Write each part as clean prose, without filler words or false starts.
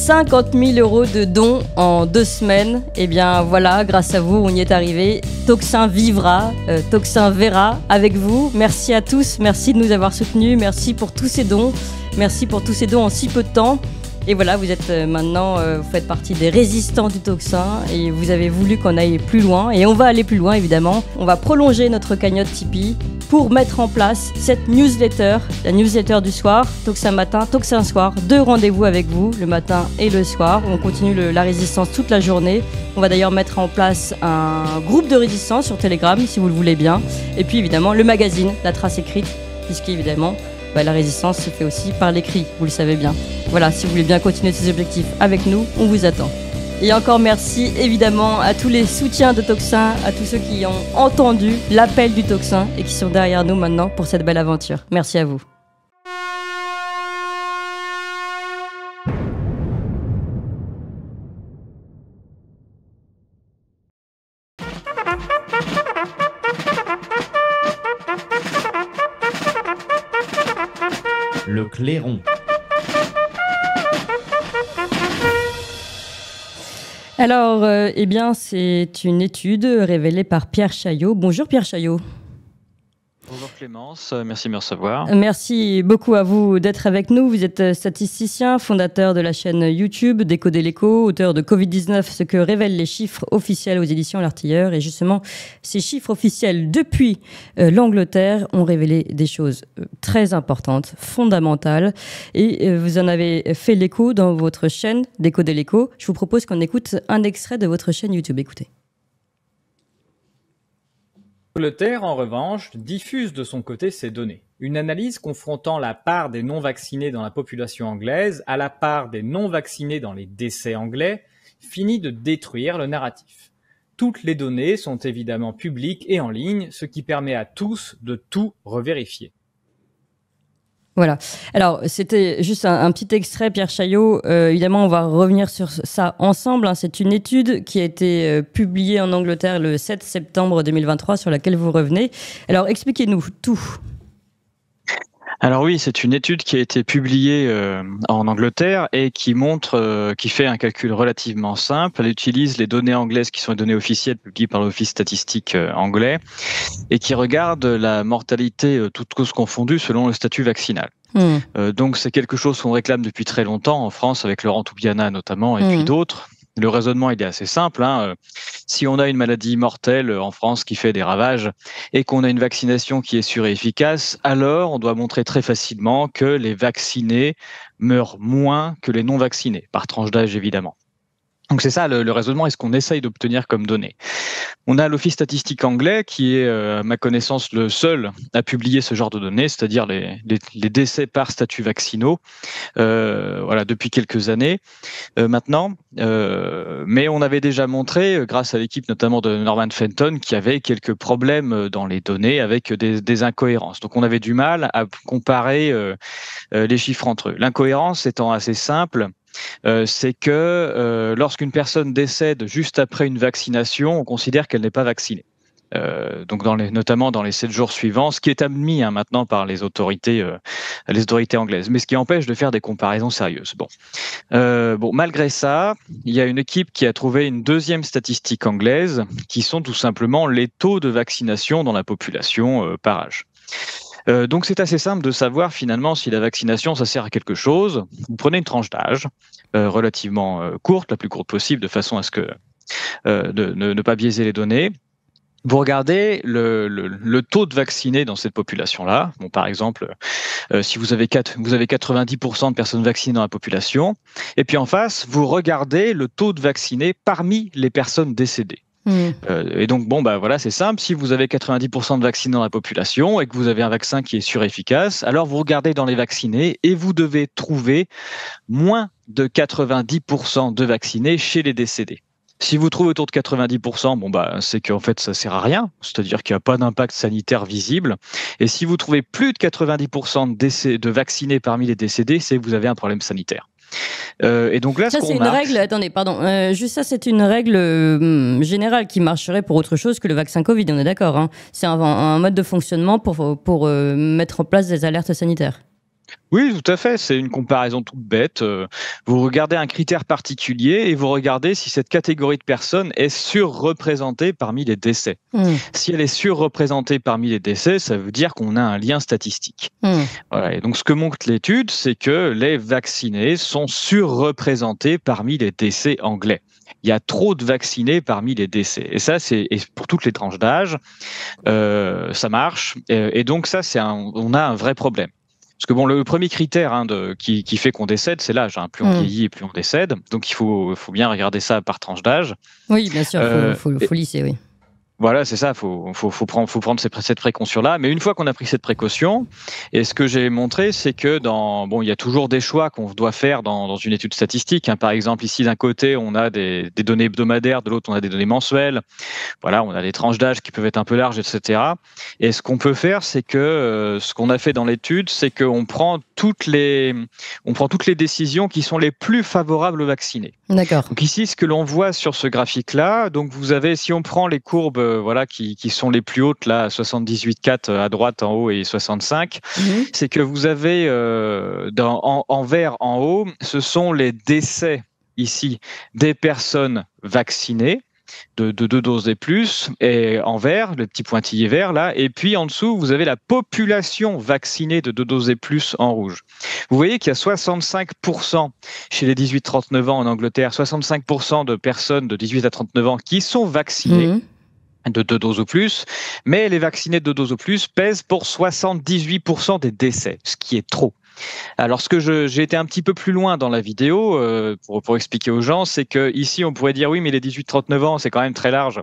50 000 € de dons en 2 semaines. Et bien voilà, grâce à vous, on y est arrivé. Toxin vivra, Toxin verra avec vous. Merci à tous, merci de nous avoir soutenus, merci pour tous ces dons. Merci pour tous ces dons en si peu de temps. Et voilà, vous êtes maintenant, vous faites partie des résistants du Toxin et vous avez voulu qu'on aille plus loin. Et on va aller plus loin, évidemment. On va prolonger notre cagnotte Tipeee pour mettre en place cette newsletter, la newsletter du soir, Toxin matin, Toxin soir. 2 rendez-vous avec vous, le matin et le soir. On continue la résistance toute la journée. On va d'ailleurs mettre en place un groupe de résistance sur Telegram, si vous le voulez bien. Et puis évidemment, le magazine, La Trace écrite, puisqu'évidemment, la résistance se fait aussi par l'écrit, vous le savez bien. Voilà, si vous voulez bien continuer ces objectifs avec nous, on vous attend. Et encore merci évidemment à tous les soutiens de Toxin, à tous ceux qui ont entendu l'appel du Toxin et qui sont derrière nous maintenant pour cette belle aventure. Merci à vous. Le clairon. Alors, eh bien, c'est une étude révélée par Pierre Chaillot. Bonjour Pierre Chaillot. Bonjour Clémence, merci de me recevoir. Merci beaucoup à vous d'être avec nous. Vous êtes statisticien, fondateur de la chaîne YouTube Décoder l'écho, auteur de Covid-19, ce que révèlent les chiffres officiels aux éditions L'Artilleur. Et justement, ces chiffres officiels depuis l'Angleterre ont révélé des choses très importantes, fondamentales. Et vous en avez fait l'écho dans votre chaîne Décoder l'écho. Je vous propose qu'on écoute un extrait de votre chaîne YouTube. Écoutez. L'Angleterre, en revanche, diffuse de son côté ces données. Une analyse confrontant la part des non-vaccinés dans la population anglaise à la part des non-vaccinés dans les décès anglais finit de détruire le narratif. Toutes les données sont évidemment publiques et en ligne, ce qui permet à tous de tout revérifier. Voilà. Alors, c'était juste un petit extrait, Pierre Chaillot. Évidemment, on va revenir sur ça ensemble. C'est une étude qui a été publiée en Angleterre le 7 septembre 2023, sur laquelle vous revenez. Alors, expliquez-nous tout. Alors oui, c'est une étude qui a été publiée en Angleterre et qui montre, qui fait un calcul relativement simple. Elle utilise les données anglaises qui sont les données officielles publiées par l'Office statistique anglais et qui regarde la mortalité toutes causes confondues selon le statut vaccinal. Donc c'est quelque chose qu'on réclame depuis très longtemps en France avec Laurent Toubiana notamment et puis d'autres. Le raisonnement, il est assez simple. Si on a une maladie mortelle en France qui fait des ravages et qu'on a une vaccination qui est sûre et efficace, alors on doit montrer très facilement que les vaccinés meurent moins que les non-vaccinés, par tranche d'âge évidemment. Donc c'est ça le raisonnement et ce qu'on essaye d'obtenir comme données. On a l'Office statistique anglais qui est, à ma connaissance, le seul à publier ce genre de données, c'est-à-dire les décès par statut vaccinaux, voilà, depuis quelques années maintenant. Mais on avait déjà montré, grâce à l'équipe notamment de Norman Fenton, qu'il y avait quelques problèmes dans les données avec des incohérences. Donc on avait du mal à comparer les chiffres entre eux. L'incohérence étant assez simple, c'est que lorsqu'une personne décède juste après une vaccination, on considère qu'elle n'est pas vaccinée. Donc notamment dans les 7 jours suivants, ce qui est admis maintenant par les autorités anglaises, mais ce qui empêche de faire des comparaisons sérieuses. Bon, malgré ça, il y a une équipe qui a trouvé une deuxième statistique anglaise, qui sont tout simplement les taux de vaccination dans la population par âge. Donc c'est assez simple de savoir finalement si la vaccination ça sert à quelque chose. Vous prenez une tranche d'âge relativement courte, la plus courte possible, de façon à ce que de ne pas biaiser les données. Vous regardez le taux de vaccinés dans cette population-là. Bon, par exemple, si vous avez 90% de personnes vaccinées dans la population, et puis en face, vous regardez le taux de vaccinés parmi les personnes décédées. Et donc, bon, bah voilà, c'est simple. Si vous avez 90% de vaccinés dans la population et que vous avez un vaccin qui est sûr et efficace, alors vous regardez dans les vaccinés et vous devez trouver moins de 90% de vaccinés chez les décédés. Si vous trouvez autour de 90%, bon bah c'est qu'en fait ça sert à rien, c'est-à-dire qu'il n'y a pas d'impact sanitaire visible. Et si vous trouvez plus de 90% de vaccinés parmi les décédés, c'est que vous avez un problème sanitaire. Et donc là, ça, c'est une règle. Attendez, pardon. Juste ça, c'est une règle générale qui marcherait pour autre chose que le vaccin Covid. On est d'accord. C'est un mode de fonctionnement pour mettre en place des alertes sanitaires. Oui, tout à fait. C'est une comparaison toute bête. Vous regardez un critère particulier et vous regardez si cette catégorie de personnes est surreprésentée parmi les décès. Si elle est surreprésentée parmi les décès, ça veut dire qu'on a un lien statistique. Voilà. Et donc, ce que montre l'étude, c'est que les vaccinés sont surreprésentés parmi les décès anglais. Il y a trop de vaccinés parmi les décès. Et ça, c'est pour toutes les tranches d'âge, ça marche. Et donc, ça, on a un vrai problème. Parce que bon, le premier critère qui fait qu'on décède, c'est l'âge. Plus on vieillit et plus on décède. Donc il faut bien regarder ça par tranche d'âge. Oui, bien sûr, faut lisser, oui. Voilà, c'est ça, faut prendre cette précaution-là. Mais une fois qu'on a pris cette précaution, et ce que j'ai montré, c'est que il y a toujours des choix qu'on doit faire dans une étude statistique. Par exemple, ici, d'un côté, on a des données hebdomadaires, de l'autre, on a des données mensuelles. Voilà, on a des tranches d'âge qui peuvent être un peu larges, etc. Et ce qu'on peut faire, c'est que ce qu'on a fait dans l'étude, c'est qu'on prend toutes les décisions qui sont les plus favorables aux vaccinés. D'accord. Donc ici, ce que l'on voit sur ce graphique-là, donc vous avez, si on prend les courbes, qui sont les plus hautes là, 78,4 à droite en haut et 65, c'est que vous avez en vert en haut, ce sont les décès ici des personnes vaccinées de 2 doses et plus, et en vert, le petit pointillé vert là, et puis en dessous, vous avez la population vaccinée de 2 doses et plus en rouge. Vous voyez qu'il y a 65% chez les 18-39 ans en Angleterre, 65% de personnes de 18 à 39 ans qui sont vaccinées de 2 doses ou plus, mais les vaccinés de 2 doses ou plus pèsent pour 78% des décès, ce qui est trop. Alors, j'ai été un petit peu plus loin dans la vidéo pour expliquer aux gens, c'est que ici on pourrait dire oui, mais les 18-39 ans, c'est quand même très large.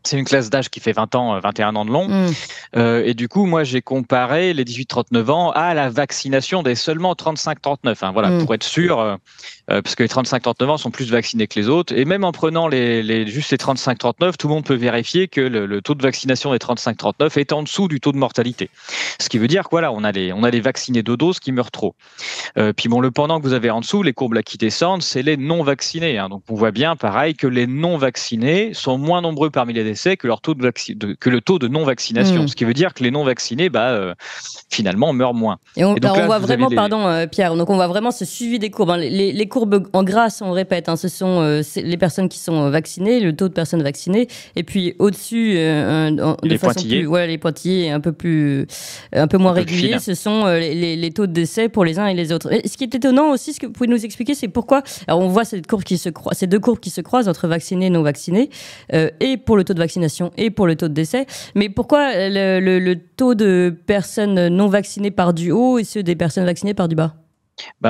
C'est une classe d'âge qui fait 20 ans, 21 ans de long. Et du coup, moi, j'ai comparé les 18-39 ans à la vaccination des seulement 35-39. Voilà, pour être sûr, parce que les 35-39 ans sont plus vaccinés que les autres. Et même en prenant juste les 35-39, tout le monde peut vérifier que le taux de vaccination des 35-39 est en dessous du taux de mortalité. Ce qui veut dire que voilà, on a les vaccinés de doses qui meurent trop. Puis bon, le pendant que vous avez en dessous, les courbes là qui descendent, c'est les non-vaccinés. Donc on voit bien, pareil, que les non-vaccinés sont moins nombreux parmi les décès que le taux de non-vaccination. Ce qui veut dire que les non-vaccinés, finalement, meurent moins. Et on voit vraiment, Pierre, donc on voit vraiment ce suivi des courbes. Les courbes en gras, on répète, ce sont les personnes qui sont vaccinées, le taux de personnes vaccinées, et puis au-dessus, les pointillés un peu moins réguliers, ce sont les taux de décès pour les uns et les autres. Et ce qui est étonnant aussi, ce que vous pouvez nous expliquer, c'est pourquoi, alors on voit ces deux courbes qui se croisent entre vaccinés et non vaccinés, et pour le taux de vaccination et pour le taux de décès, mais pourquoi le taux de personnes non vaccinées part du haut et ceux des personnes vaccinées part du bas?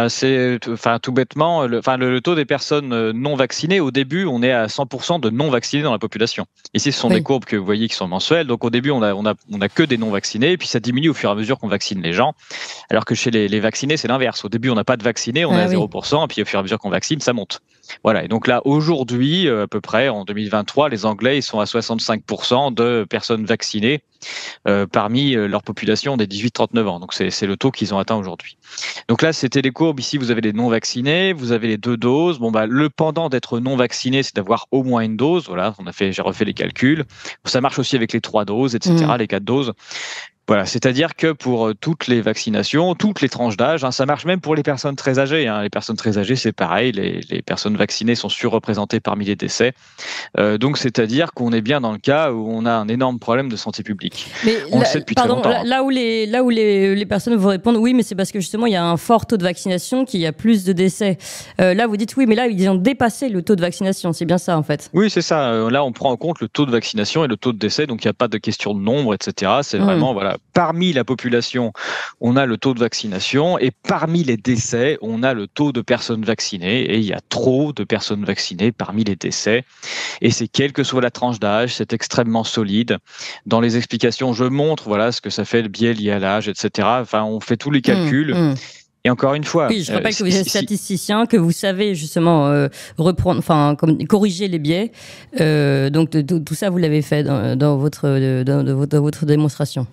C'est tout bêtement, le taux des personnes non vaccinées, au début, on est à 100% de non vaccinés dans la population. Ici, ce sont des courbes que vous voyez qui sont mensuelles. Donc, au début, on a que des non vaccinés, et puis ça diminue au fur et à mesure qu'on vaccine les gens. Alors que chez les vaccinés, c'est l'inverse. Au début, on n'a pas de vaccinés, on est à 0%, et puis au fur et à mesure qu'on vaccine, ça monte. Voilà. Et donc là, aujourd'hui, à peu près, en 2023, les Anglais, ils sont à 65% de personnes vaccinées parmi leur population des 18-39 ans. Donc, c'est le taux qu'ils ont atteint aujourd'hui. Donc là, c'était les courbes. Ici, vous avez les non vaccinés, vous avez les 2 doses. Le pendant d'être non vacciné, c'est d'avoir au moins une dose. Voilà, j'ai refait les calculs. Ça marche aussi avec les 3 doses, etc., les 4 doses. Voilà, c'est-à-dire que pour toutes les vaccinations, toutes les tranches d'âge, ça marche même pour les personnes très âgées. Les personnes très âgées, c'est pareil, les personnes vaccinées sont surreprésentées parmi les décès. Donc, c'est-à-dire qu'on est bien dans le cas où on a un énorme problème de santé publique. Mais on le sait depuis très longtemps. Là où les personnes vont répondre, oui, mais c'est parce que justement, il y a un fort taux de vaccination, qu'il y a plus de décès. Là, vous dites, oui, mais là, ils ont dépassé le taux de vaccination. C'est bien ça, en fait. Oui, c'est ça. Là, on prend en compte le taux de vaccination et le taux de décès. Donc, il n'y a pas de question de nombre, etc. C'est vraiment, voilà. Parmi la population, on a le taux de vaccination et parmi les décès, on a le taux de personnes vaccinées et il y a trop de personnes vaccinées parmi les décès. Et c'est quelle que soit la tranche d'âge, c'est extrêmement solide. Dans les explications, je montre ce que ça fait le biais lié à l'âge, etc. On fait tous les calculs. Et encore une fois, oui, je rappelle que vous êtes statisticien, que vous savez justement corriger les biais. Donc tout ça, vous l'avez fait dans votre démonstration.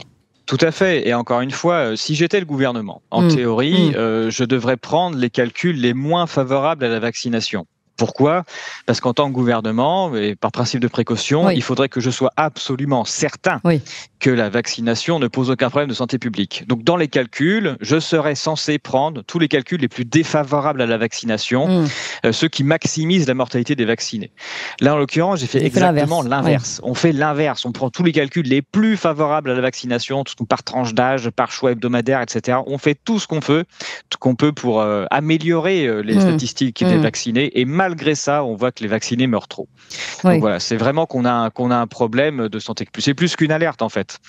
Tout à fait. Et encore une fois, si j'étais le gouvernement, en théorie, je devrais prendre les calculs les moins favorables à la vaccination Pourquoi? Parce qu'en tant que gouvernement, et par principe de précaution, il faudrait que je sois absolument certain que la vaccination ne pose aucun problème de santé publique. Donc, dans les calculs, je serais censé prendre tous les calculs les plus défavorables à la vaccination, ceux qui maximisent la mortalité des vaccinés. Là, en l'occurrence, j'ai fait exactement l'inverse. On fait l'inverse. On prend tous les calculs les plus favorables à la vaccination, tout par tranche d'âge, par choix hebdomadaire, etc. On fait tout ce qu'on peut pour améliorer les statistiques des vaccinés. Et malgré ça, on voit que les vaccinés meurent trop. Donc voilà, c'est vraiment qu'on a un problème de santé. C'est plus qu'une alerte, en fait.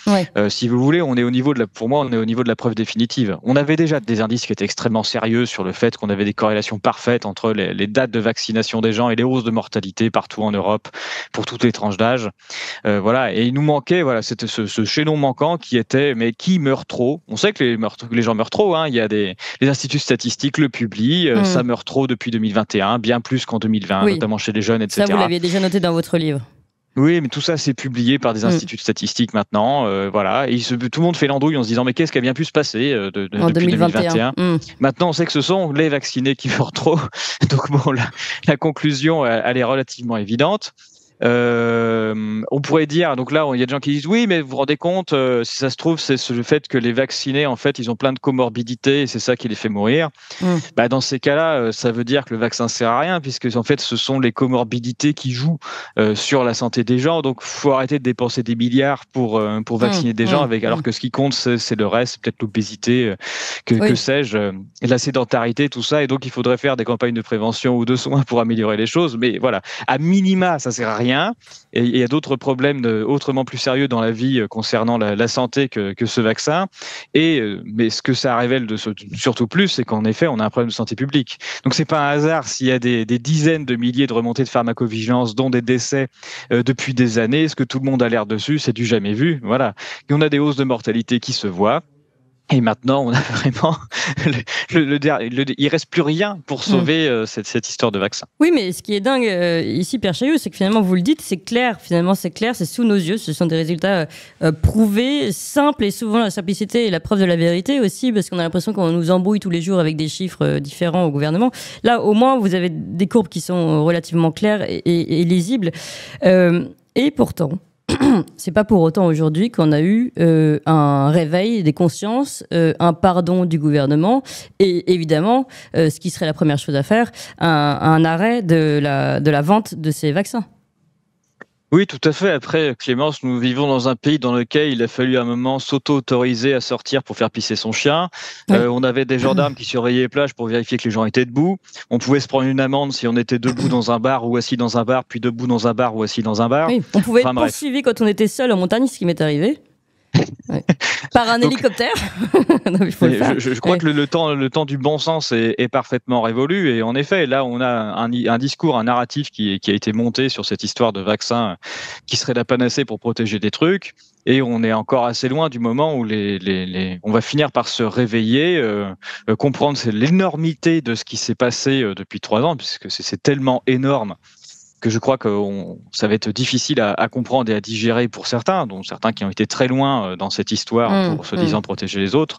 Si vous voulez, pour moi, on est au niveau de la preuve définitive. On avait déjà des indices qui étaient extrêmement sérieux sur le fait qu'on avait des corrélations parfaites entre les dates de vaccination des gens et les hausses de mortalité partout en Europe pour toutes les tranches d'âge. Voilà, et il nous manquait, c'était ce chaînon manquant qui était, mais qui meurt trop? On sait que les gens meurent trop. Hein. Il y a les instituts statistiques le publient. Ça meurt trop depuis 2021, bien plus qu'en 2020, notamment chez les jeunes, etc. Ça, vous l'aviez déjà noté dans votre livre. Oui, mais tout ça, c'est publié par des instituts statistiques maintenant. Voilà. Et tout le monde fait l'andouille en se disant mais qu'est-ce qui a bien pu se passer depuis 2021. Maintenant, on sait que ce sont les vaccinés qui meurent trop. Donc bon, la conclusion, elle est relativement évidente. On pourrait dire, donc là, il y a des gens qui disent oui, mais vous vous rendez compte, si ça se trouve, c'est le fait que les vaccinés, en fait, ils ont plein de comorbidités et c'est ça qui les fait mourir. Bah, dans ces cas-là, ça veut dire que le vaccin sert à rien puisque en fait, ce sont les comorbidités qui jouent sur la santé des gens. Donc, faut arrêter de dépenser des milliards pour vacciner des gens alors que ce qui compte, c'est le reste, peut-être l'obésité, que sais-je, la sédentarité, tout ça. Et donc, il faudrait faire des campagnes de prévention ou de soins pour améliorer les choses. Mais voilà, à minima, ça sert à rien. Et il y a d'autres problèmes autrement plus sérieux dans la vie concernant la santé que ce vaccin. Mais ce que ça révèle surtout plus, c'est qu'en effet, on a un problème de santé publique. Donc, c'est pas un hasard s'il y a des dizaines de milliers de remontées de pharmacovigilance, dont des décès depuis des années. Ce que tout le monde alerte dessus, c'est du jamais vu. Voilà. Et on a des hausses de mortalité qui se voient. Et maintenant, on a vraiment il reste plus rien pour sauver cette histoire de vaccin. Oui, mais ce qui est dingue ici, Pierre Chailloux, c'est que finalement, vous le dites, c'est clair. Finalement, c'est clair, c'est sous nos yeux. Ce sont des résultats prouvés, simples, et souvent la simplicité est la preuve de la vérité aussi, parce qu'on a l'impression qu'on nous embrouille tous les jours avec des chiffres différents au gouvernement. Là, au moins, vous avez des courbes qui sont relativement claires et lisibles. Et pourtant, c'est pas pour autant aujourd'hui qu'on a eu un réveil des consciences, un pardon du gouvernement et évidemment, ce qui serait la première chose à faire, un arrêt de la vente de ces vaccins. Oui, tout à fait. Après, Clémence, nous vivons dans un pays dans lequel il a fallu à un moment s'auto-autoriser à sortir pour faire pisser son chien. On avait des gendarmes qui surveillaient les plages pour vérifier que les gens étaient debout. On pouvait se prendre une amende si on était debout dans un bar ou assis dans un bar, puis debout dans un bar ou assis dans un bar. Oui, on pouvait être poursuivi quand on était seul en montagne, ce qui m'est arrivé. Par un hélicoptère. Non, il faut le faire. Je crois que le temps du bon sens est parfaitement révolu. Et en effet, là, on a un discours, un narratif qui a été monté sur cette histoire de vaccin qui serait la panacée pour protéger des trucs. Et on est encore assez loin du moment où on va finir par se réveiller, comprendre l'énormité de ce qui s'est passé depuis 3 ans, puisque c'est tellement énorme que je crois que ça va être difficile à comprendre et à digérer pour certains, dont certains qui ont été très loin dans cette histoire pour se disant protéger les autres.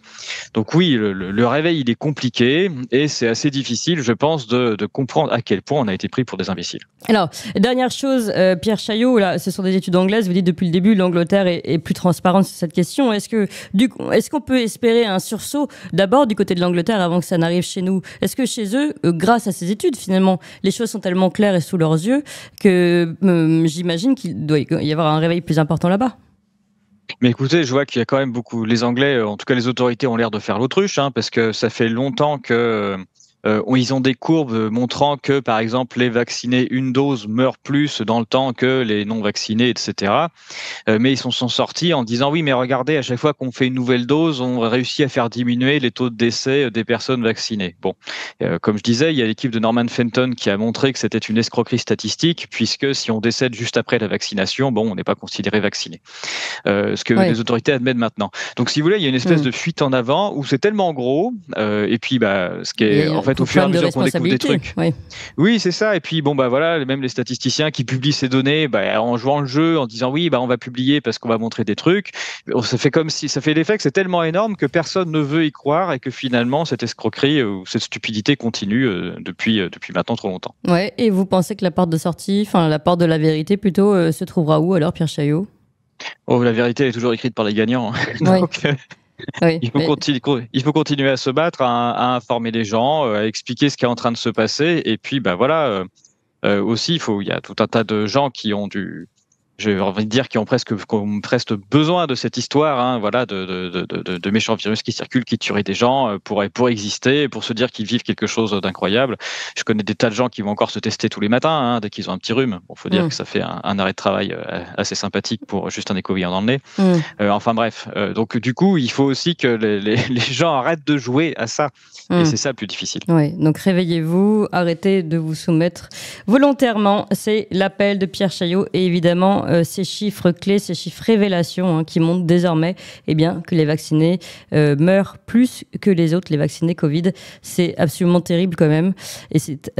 Donc oui, le réveil, il est compliqué et c'est assez difficile, je pense, de comprendre à quel point on a été pris pour des imbéciles. Alors, dernière chose, Pierre Chailloux, là, ce sont des études anglaises, vous dites depuis le début, l'Angleterre est plus transparente sur cette question. Est-ce qu'on peut espérer un sursaut d'abord du côté de l'Angleterre avant que ça n'arrive chez nous? Est-ce que chez eux, grâce à ces études, finalement, les choses sont tellement claires et sous leurs yeux que j'imagine qu'il doit y avoir un réveil plus important là-bas? Mais écoutez, je vois qu'il y a quand même beaucoup... Les Anglais, en tout cas les autorités, ont l'air de faire l'autruche, parce que ça fait longtemps que... ils ont des courbes montrant que, par exemple, les vaccinés une dose meurent plus dans le temps que les non-vaccinés, etc. Mais ils sont sortis en disant oui, mais regardez, à chaque fois qu'on fait une nouvelle dose, on réussit à faire diminuer les taux de décès des personnes vaccinées. Bon, comme je disais, il y a l'équipe de Norman Fenton qui a montré que c'était une escroquerie statistique, puisque si on décède juste après la vaccination, bon, on n'est pas considéré vacciné. Ce que les autorités admettent maintenant. Donc, si vous voulez, il y a une espèce de fuite en avant où c'est tellement gros, et puis, ce qui est en fait fait, au fur et à mesure qu'on découvre des trucs. Ouais. Oui, c'est ça. Et puis, bon, bah voilà, même les statisticiens qui publient ces données, en jouant le jeu, en disant oui, on va publier parce qu'on va montrer des trucs. Ça fait l'effet que c'est tellement énorme que personne ne veut y croire et que finalement, cette escroquerie ou cette stupidité continue depuis maintenant trop longtemps. Ouais. Et vous pensez que la porte de sortie, enfin la porte de la vérité plutôt, se trouvera où alors, Pierre Chaillot? Oh, la vérité elle est toujours écrite par les gagnants. Ouais. Donc, oui, il faut continuer à se battre, à informer les gens, à expliquer ce qui est en train de se passer. Et puis, aussi, il y a tout un tas de gens qui ont j'ai envie de dire, qui ont presque besoin de cette histoire, hein, voilà, de méchants virus qui circulent, qui tueraient des gens pour exister, pour se dire qu'ils vivent quelque chose d'incroyable. Je connais des tas de gens qui vont encore se tester tous les matins, hein, dès qu'ils ont un petit rhume. Bon, faut dire que ça fait un arrêt de travail assez sympathique pour juste un écouvillon dans le nez. Enfin bref, donc du coup, il faut aussi que les gens arrêtent de jouer à ça. Et c'est ça le plus difficile. Oui, donc réveillez-vous, arrêtez de vous soumettre volontairement. C'est l'appel de Pierre Chaillot et évidemment ces chiffres clés, ces chiffres révélations qui montrent désormais que les vaccinés meurent plus que les autres, les vaccinés Covid. C'est absolument terrible quand même et c'est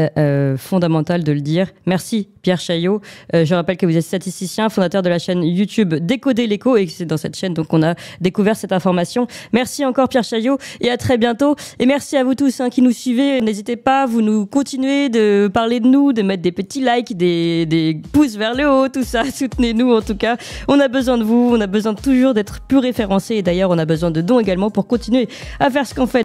fondamental de le dire. Merci Pierre Chaillot. Je rappelle que vous êtes statisticien, fondateur de la chaîne YouTube Décoder l'écho et c'est dans cette chaîne donc on a découvert cette information. Merci encore Pierre Chaillot et à très bientôt. Et merci à vous tous qui nous suivez. N'hésitez pas, vous nous continuez de parler de nous, de mettre des petits likes, des pouces vers le haut, tout ça. Soutenez-nous en tout cas. On a besoin de vous, on a besoin toujours d'être plus référencés et d'ailleurs on a besoin de dons également pour continuer à faire ce qu'on fait.